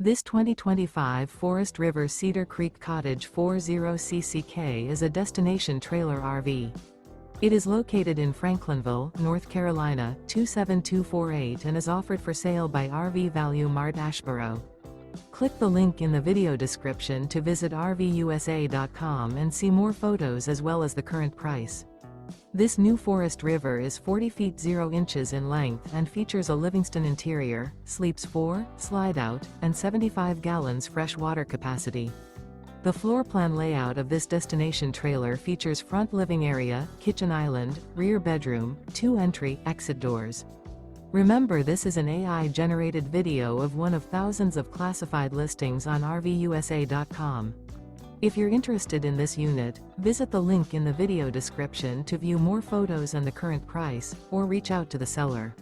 This 2025 Forest River Cedar Creek Cottage 40CCK is a destination trailer RV. It is located in Franklinville, North Carolina, 27248 and is offered for sale by RV Value Mart Asheboro. Click the link in the video description to visit RVUSA.com and see more photos as well as the current price. This new Forest River is 40 feet 0 inches in length and features a Livingston interior, sleeps 4, slide-out, and 75 gallons fresh water capacity. The floor plan layout of this destination trailer features front living area, kitchen island, rear bedroom, 2 entry/exit doors. Remember, this is an AI-generated video of one of thousands of classified listings on RVUSA.com. If you're interested in this unit, visit the link in the video description to view more photos and the current price, or reach out to the seller.